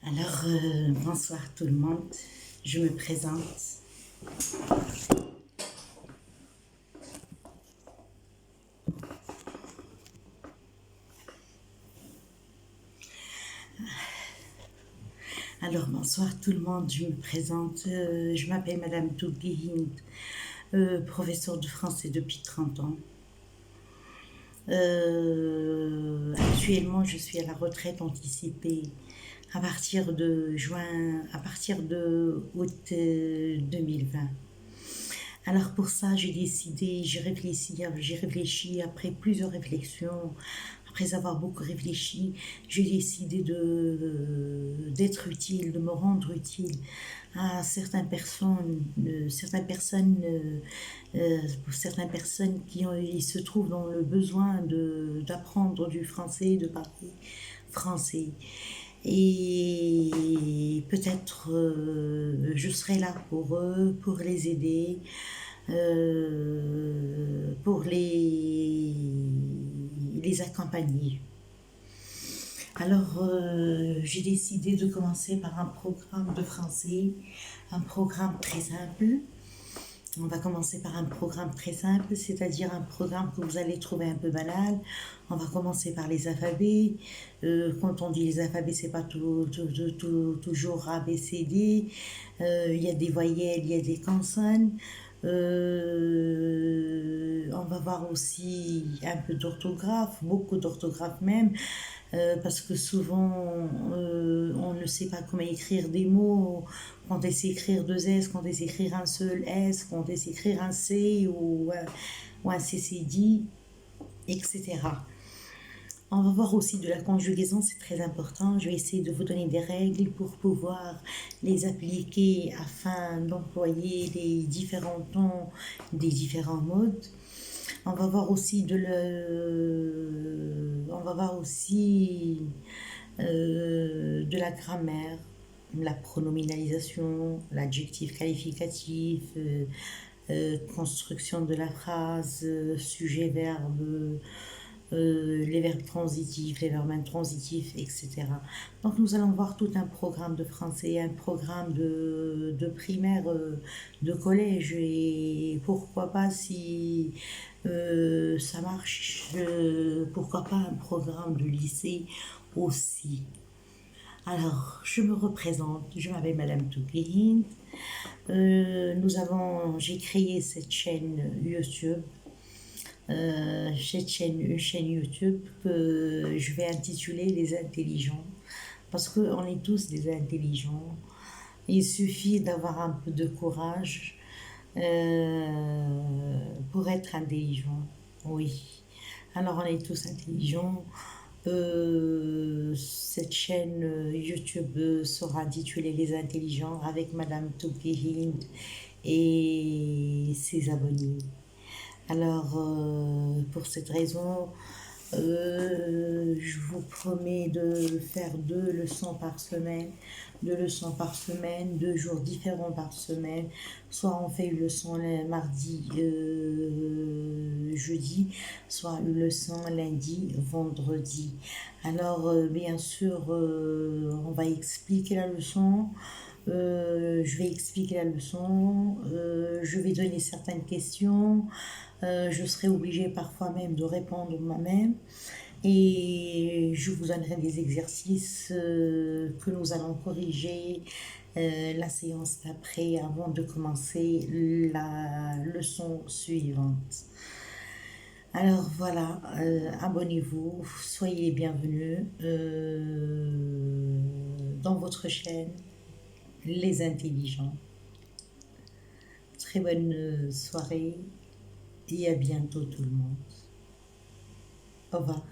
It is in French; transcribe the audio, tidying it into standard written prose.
Alors, bonsoir tout le monde, je me présente. Alors, bonsoir tout le monde, je me présente. Je m'appelle Madame Toubi Hind, professeure de français depuis 30 ans. Actuellement, je suis à la retraite anticipée à partir de août 2020. Alors pour ça, j'ai réfléchi après plusieurs réflexions, après avoir beaucoup réfléchi, j'ai décidé d'être utile, de me rendre utile à certaines personnes, pour certaines personnes ils se trouvent dans le besoin d'apprendre du français, de parler français. Et peut-être je serai là pour eux, pour les aider, pour les accompagner. Alors, j'ai décidé de commencer par un programme de français, un programme très simple. On va commencer par un programme très simple, c'est-à-dire un programme que vous allez trouver un peu banal. On va commencer par les alphabets. Quand on dit les alphabets, c'est pas toujours A, B, C, D. Il y a des voyelles, il y a des consonnes. On va voir aussi un peu d'orthographe, beaucoup d'orthographe même, parce que souvent on ne sait pas comment écrire des mots, quand on sait écrire deux S, quand on sait écrire un seul S, quand on sait écrire un C ou un CCD, etc. On va voir aussi de la conjugaison, c'est très important. Je vais essayer de vous donner des règles pour pouvoir les appliquer afin d'employer les différents tons des différents modes. On va voir aussi de la grammaire, la pronominalisation, l'adjectif qualificatif, construction de la phrase, sujet, verbe, les verbes transitifs, les verbes intransitifs, etc. Donc nous allons voir tout un programme de français, un programme de primaire, de collège, et pourquoi pas, si ça marche, pourquoi pas un programme de lycée aussi. Alors, je me représente, je m'appelle Madame Toubi Hind. J'ai créé cette chaîne YouTube, une chaîne YouTube que je vais intituler Les Intelligents, parce qu'on est tous des intelligents. Il suffit d'avoir un peu de courage pour être intelligent, oui. Alors on est tous intelligents. Cette chaîne YouTube sera intitulée Les Intelligents avec Madame Toubi Hind et ses abonnés. Alors, pour cette raison, je vous promets de faire 2 leçons par semaine, 2 jours différents par semaine. Soit on fait une leçon le mardi, jeudi, soit une leçon lundi, vendredi. Alors, bien sûr, on va expliquer la leçon. Je vais expliquer la leçon, je vais donner certaines questions, je serai obligée parfois même de répondre moi-même, et je vous donnerai des exercices que nous allons corriger la séance d'après, avant de commencer la leçon suivante. Alors voilà, abonnez-vous, soyez les bienvenus dans votre chaîne Les Intelligents. Très bonne soirée et à bientôt tout le monde. Au revoir.